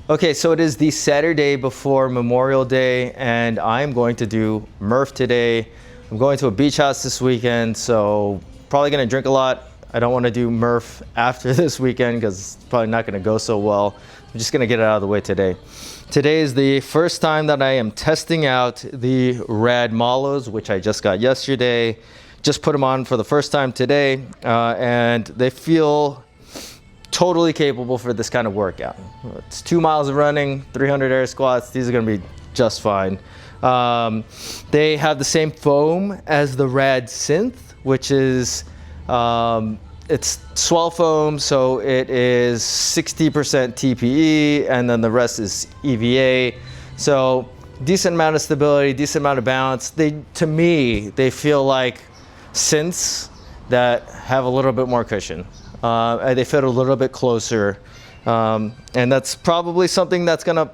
Okay, so it is the Saturday before Memorial Day, and I'm going to do Murph today. I'm going to a beach house this weekend, so probably gonna drink a lot. I don't wanna do Murph after this weekend because it's probably not gonna go so well. I'm just gonna get it out of the way today. Today is the first time that I am testing out the RAD MALLOWs, which I just got yesterday. Just put them on for the first time today, and they feel totally capable for this kind of workout. It's 2 miles of running, 300 air squats. These are going to be just fine. They have the same foam as the RAD Synth, which is it's swell foam, so it is 60% TPE, and then the rest is EVA. So decent amount of stability, decent amount of balance. To me, they feel like synths that have a little bit more cushion. They fit a little bit closer, and that's probably something that's gonna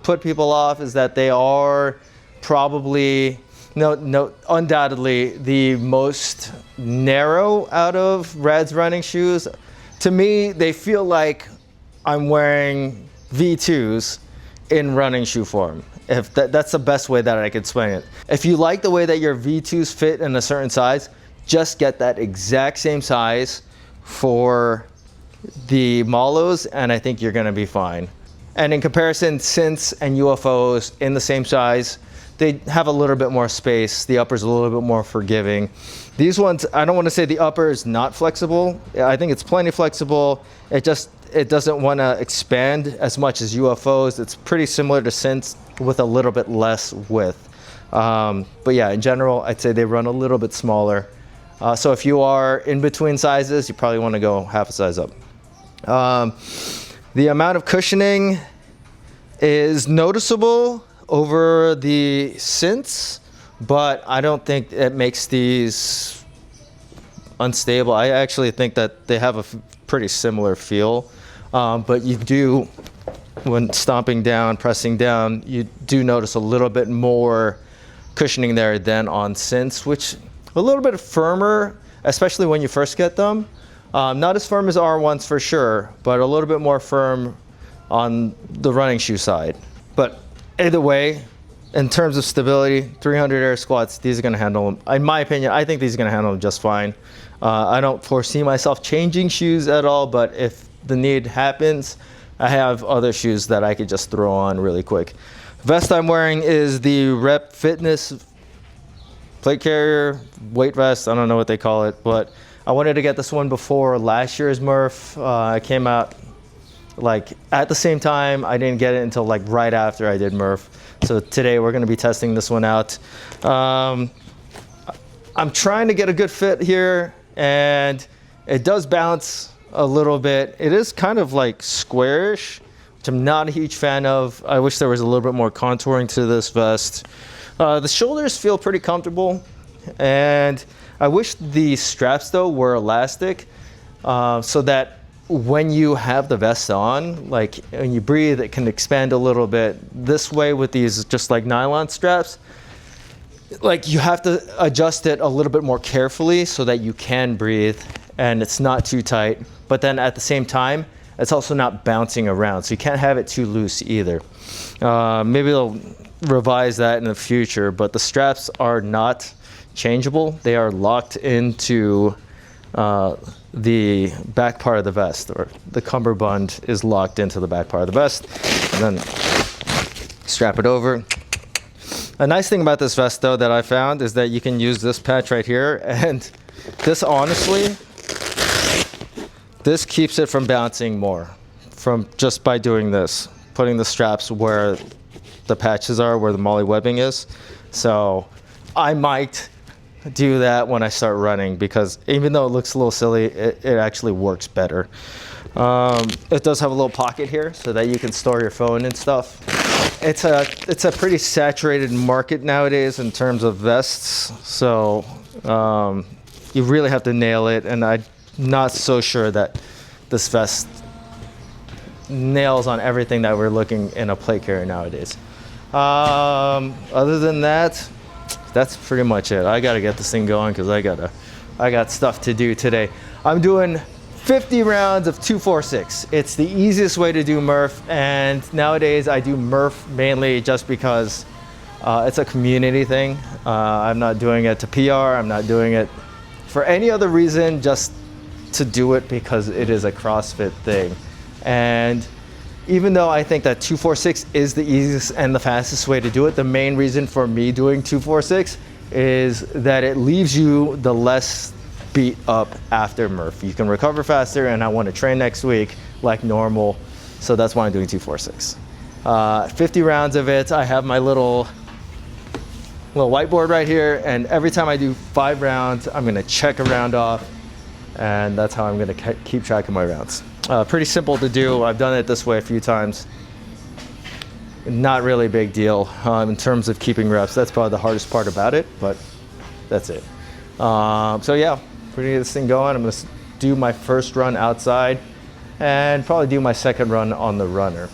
put people off, is that they are probably undoubtedly the most narrow out of RAD's running shoes. To me, they feel like I'm wearing V2s in running shoe form. If that's the best way that I could explain it. If you like the way that your V2s fit in a certain size, just get that exact same size for the MALLOWs, and I think you're gonna be fine. And in comparison, synths and UFOs in the same size, they have a little bit more space. The upper's a little bit more forgiving. These ones, I don't wanna say the upper is not flexible. I think it's plenty flexible. It doesn't wanna expand as much as UFOs. It's pretty similar to synths with a little bit less width. But yeah, in general, I'd say they run a little bit smaller. So if you are in between sizes, you probably want to go half a size up. The amount of cushioning is noticeable over the synths, but I don't think it makes these unstable. I actually think that they have a pretty similar feel, but you do, when stomping down, pressing down, you do notice a little bit more cushioning there than on synths, which a little bit firmer, especially when you first get them. Not as firm as R1s for sure, but a little bit more firm on the running shoe side. But either way, in terms of stability, 300 air squats, these are gonna handle them. In my opinion, I think these are gonna handle them just fine. I don't foresee myself changing shoes at all, but if the need happens, I have other shoes that I could just throw on really quick. Vest I'm wearing is the Rep Fitness plate carrier, weight vest, I don't know what they call it, but I wanted to get this one before last year's Murph. It came out like at the same time. I didn't get it until like right after I did Murph. So today we're gonna be testing this one out. I'm trying to get a good fit here, and it does bounce a little bit. It is kind of like squarish, which I'm not a huge fan of. I wish there was a little bit more contouring to this vest. The shoulders feel pretty comfortable, and I wish the straps though were elastic, so that when you have the vest on, like when you breathe, it can expand a little bit. This way with these just like nylon straps, like you have to adjust it a little bit more carefully so that you can breathe and it's not too tight, but then at the same time, it's also not bouncing around, so you can't have it too loose either. Maybe they'll revise that in the future, but the straps are not changeable. They are locked into the back part of the vest, or the cummerbund is locked into the back part of the vest, and then strap it over. A nice thing about this vest though that I found is that you can use this patch right here, and this honestly, this keeps it from bouncing more from just by doing this, putting the straps where the patches are, where the MOLLE webbing is. So I might do that when I start running, because even though it looks a little silly, it actually works better. It does have a little pocket here so that you can store your phone and stuff. It's a pretty saturated market nowadays in terms of vests, so you really have to nail it, and I'm not so sure that this vest nails on everything that we're looking in a plate carrier nowadays. Other than that, that's pretty much it. I gotta get this thing going because I got stuff to do today. I'm doing 50 rounds of 246. It's the easiest way to do Murph, and nowadays I do Murph mainly just because it's a community thing. I'm not doing it to PR, I'm not doing it for any other reason, just to do it because it is a CrossFit thing. And even though I think that 246 is the easiest and the fastest way to do it, the main reason for me doing 246 is that it leaves you the less beat up after Murph. You can recover faster, and I want to train next week like normal, so that's why I'm doing 246. 50 rounds of it. I have my little whiteboard right here, and every time I do 5 rounds, I'm going to check a round off, and that's how I'm going to keep track of my rounds. Pretty simple to do. I've done it this way a few times. Not really a big deal in terms of keeping reps. That's probably the hardest part about it, but that's it. So yeah, we're gonna get this thing going. I'm gonna do my first run outside and probably do my second run on the runner.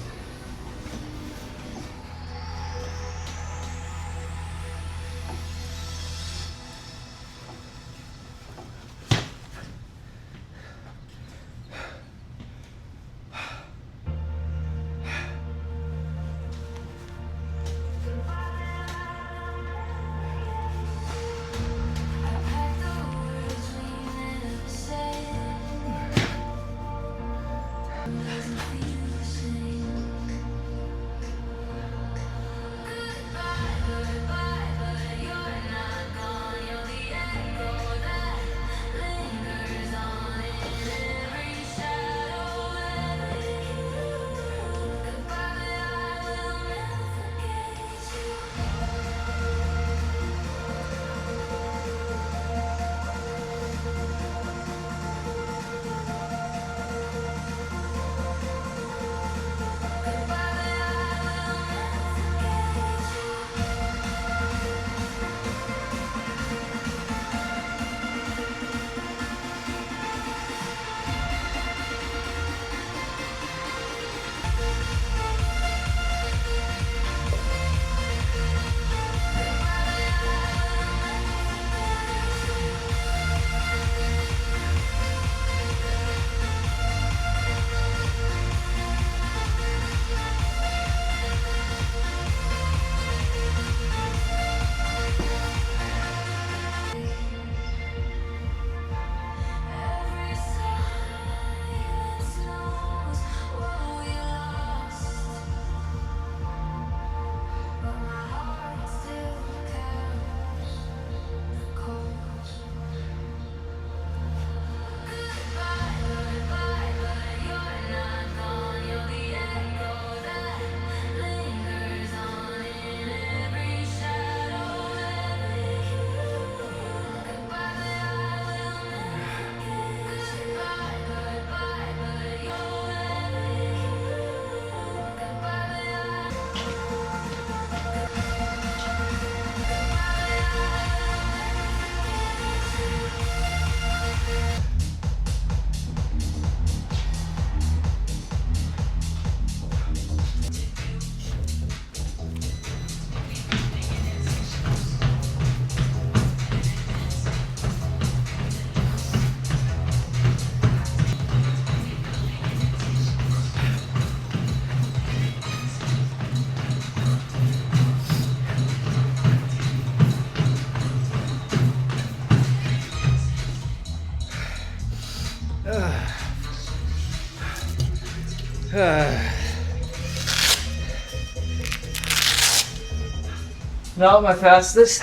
Not my fastest,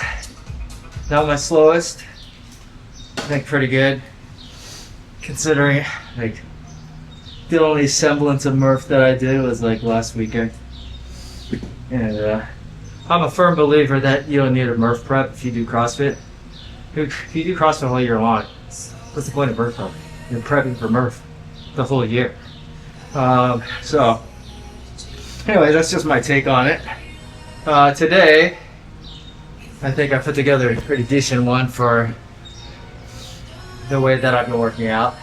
not my slowest. I think pretty good, considering like the only semblance of Murph that I did was like last weekend. And I'm a firm believer that you don't need a Murph prep if you do CrossFit. If you do CrossFit all year long, what's the point of Murph prep? You're prepping for Murph the whole year. So anyway, that's just my take on it. Today, I think I put together a pretty decent one for the way that I've been working out,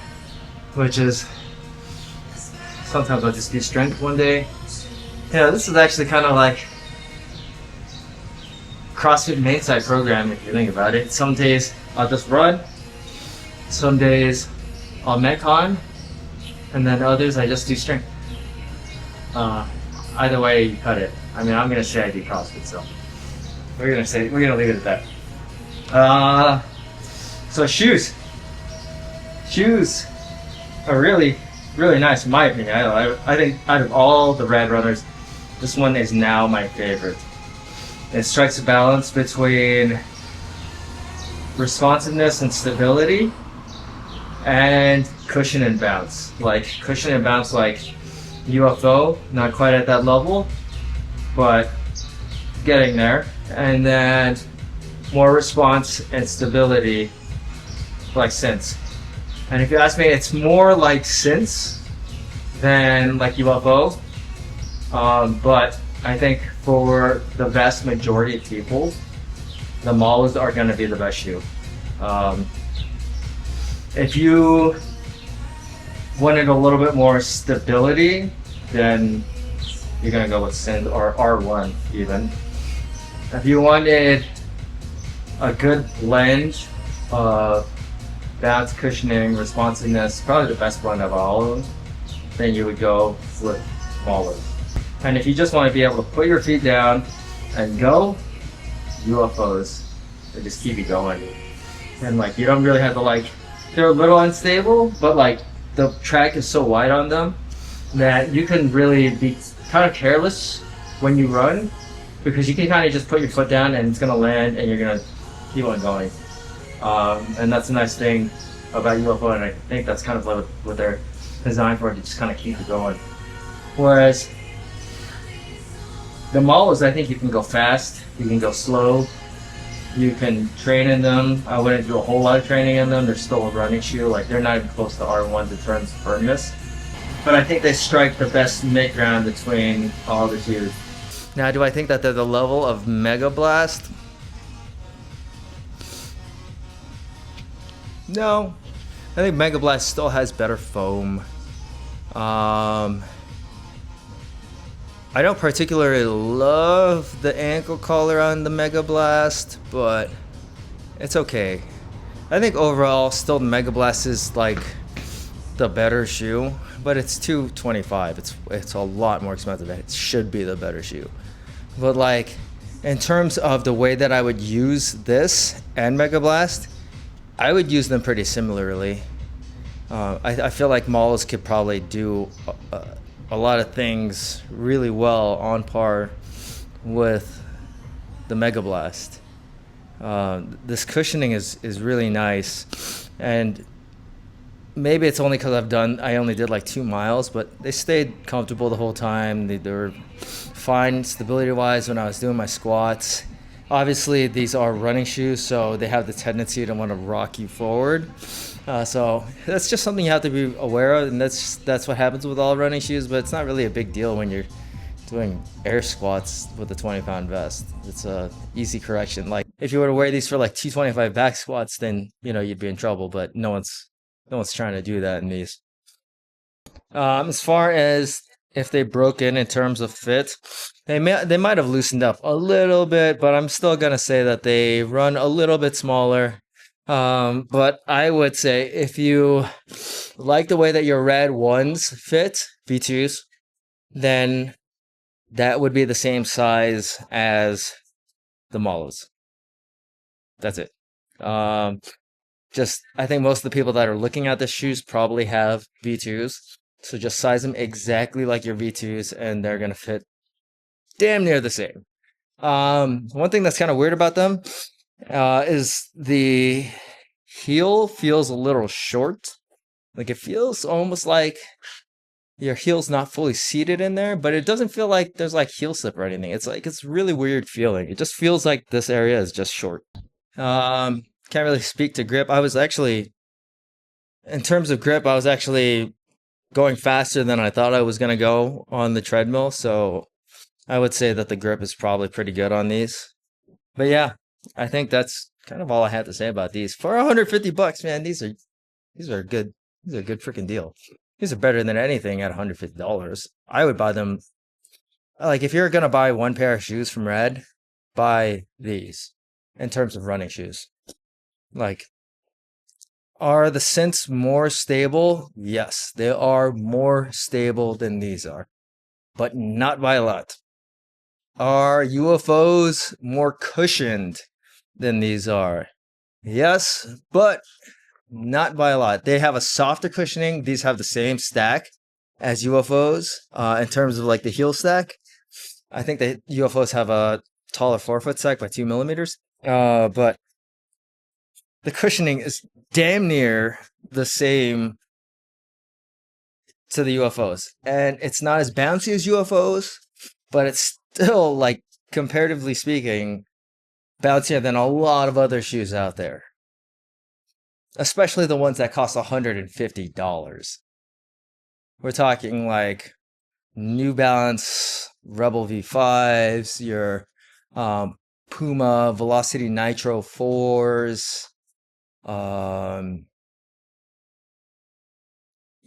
which is sometimes I'll just do strength one day. Yeah, this is actually kind of like CrossFit main site program if you think about it. Some days I'll just run, some days I'll Metcon, And then others, I just do strength. Either way, you cut it. I mean, I'm gonna say I do CrossFit, so we're gonna leave it at that. So shoes. Shoes are really, really nice in my opinion. I think out of all the RAD runners, this one is now my favorite. It strikes a balance between responsiveness and stability and cushion and bounce. Like cushion and bounce like UFO, not quite at that level, but getting there. And then more response and stability like Sense. And if you ask me, it's more like Sense than like UFO. But I think for the vast majority of people, the MALLOWs are going to be the best shoe. If you wanted a little bit more stability, then you're going to go with Sense or R1 even. If you wanted a good blend of bounce, cushioning, responsiveness, probably the best blend of all of them, then you would go with MALLOW. And if you just want to be able to put your feet down and go, UFOs, they just keep you going. And like you don't really have to like, they're a little unstable, but like the track is so wide on them that you can really be kind of careless when you run, because you can kind of just put your foot down and it's gonna land and you're gonna keep on going. And that's a nice thing about UFO, and I think that's kind of what they're designed for, to just kind of keep you going. Whereas the MALLOWs, I think you can go fast, you can go slow, you can train in them. I wouldn't do a whole lot of training in them. They're still a running shoe. Like they're not even close to R1s in terms of firmness. But I think they strike the best mid-ground between all the shoes. Now, do I think that they're the level of Mega Blast? No. I think Mega Blast still has better foam. I don't particularly love the ankle collar on the Mega Blast, but it's okay. I think overall, still the Mega Blast is like the better shoe, but it's $225. It's a lot more expensive. It should be the better shoe. But like, in terms of the way that I would use this and Mega Blast, I would use them pretty similarly. I feel like MALLOWs could probably do a lot of things really well on par with the Mega Blast. This cushioning is really nice, and maybe it's only because I only did like 2 miles, but they stayed comfortable the whole time. They were fine stability wise when I was doing my squats. Obviously these are running shoes, so they have the tendency to want to rock you forward. So that's just something you have to be aware of, and that's what happens with all running shoes, but it's not really a big deal when you're doing air squats with a 20-pound vest. It's a easy correction. Like if you were to wear these for like 225 back squats, then you'd be in trouble, but no one's trying to do that in these. As far as if they broke in terms of fit, they might have loosened up a little bit, but I'm still gonna say that they run a little bit smaller. But I would say if you like the way that your RAD 1s fit, V2s, then that would be the same size as the MALLOWs. That's it. I think most of the people that are looking at the shoes probably have V2s. So just size them exactly like your V2s and they're going to fit damn near the same. One thing that's kind of weird about them is the heel feels a little short. Like it feels almost like your heel's not fully seated in there, but it doesn't feel like there's like heel slip or anything. It's really weird feeling. It just feels like this area is just short. Can't really speak to grip. In terms of grip, I was actually going faster than I thought I was going to go on the treadmill. So I would say that the grip is probably pretty good on these. But yeah, I think that's kind of all I have to say about these. For $150, man, these are good. These are a good freaking deal. These are better than anything at $150. I would buy them. Like if you're going to buy one pair of shoes from RAD, buy these in terms of running shoes. Like Are the synths more stable? Yes, they are more stable than these are, but not by a lot. Are UFOs more cushioned than these are? Yes, but not by a lot. They have a softer cushioning. These have the same stack as UFOs in terms of like the heel stack. I think the UFOs have a taller forefoot stack by 2 millimeters. But the cushioning is damn near the same to the UFOs. And it's not as bouncy as UFOs, but it's still, like, comparatively speaking, bouncier than a lot of other shoes out there. Especially the ones that cost $150. We're talking like New Balance Rebel V5s, your Puma Velocity Nitro 4s, Evo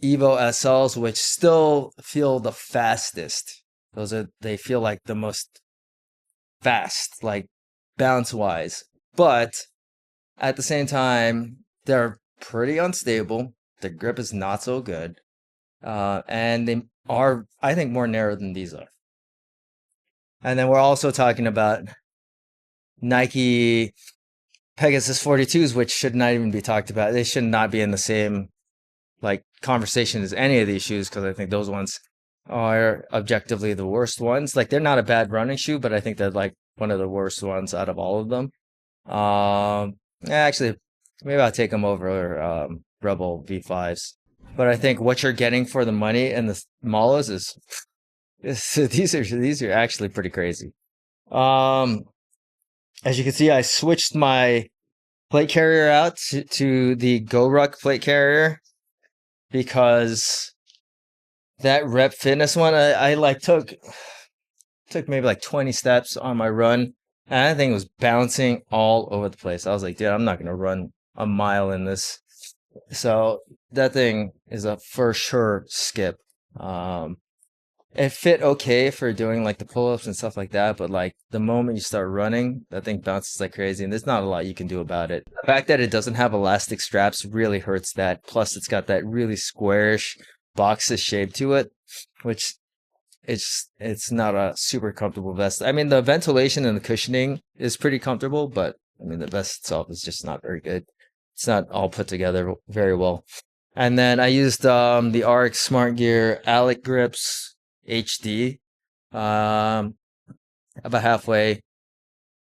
SLs, which still feel the fastest. They feel like the most fast, like bounce wise. But at the same time, they're pretty unstable. The grip is not so good. And they are, I think, more narrow than these are. And then we're also talking about Nike Pegasus 42s, which should not even be talked about. They should not be in the same like conversation as any of these shoes, because I think those ones are objectively the worst ones. Like, they're not a bad running shoe, but I think they're like one of the worst ones out of all of them. Actually, maybe I'll take them over Rebel V5s. But I think what you're getting for the money and the Mallows is these are actually pretty crazy. As you can see, I switched my plate carrier out to the GoRuck plate carrier because that Rep Fitness one, I like took maybe like 20 steps on my run, and that thing was bouncing all over the place. I was like, dude, I'm not gonna run a mile in this. So that thing is a for sure skip. It fit okay for doing like the pull-ups and stuff like that, but like the moment you start running, that thing bounces like crazy, and there's not a lot you can do about it. The fact that it doesn't have elastic straps really hurts that. Plus, it's got that really squarish, boxy shape to it, which it's not a super comfortable vest. I mean, the ventilation and the cushioning is pretty comfortable, but I mean, the vest itself is just not very good. It's not all put together very well. And then I used the RX Smart Gear Alec Grips HD about halfway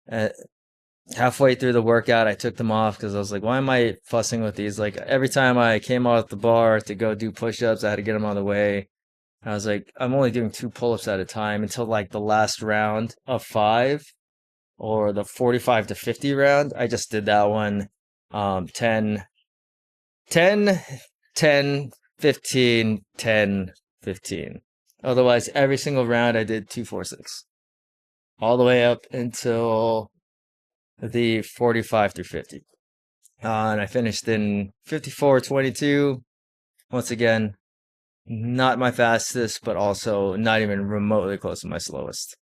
through the workout. I took them off because I was like, why am I fussing with these? Like, every time I came off the bar to go do push-ups, I had to get them on the way. I was like, I'm only doing 2 pull-ups at a time until like the last round of 5 or the 45 to 50 round. I just did that one 10 10 10 15 10 15. Otherwise, every single round I did 2 4 6 all the way up until the 45 through 50. And I finished in 54:22. Once again, not my fastest, but also not even remotely close to my slowest.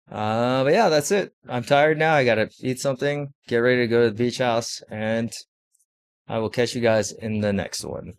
But yeah, that's it. I'm tired now. I gotta eat something, get ready to go to the beach house, and I will catch you guys in the next one.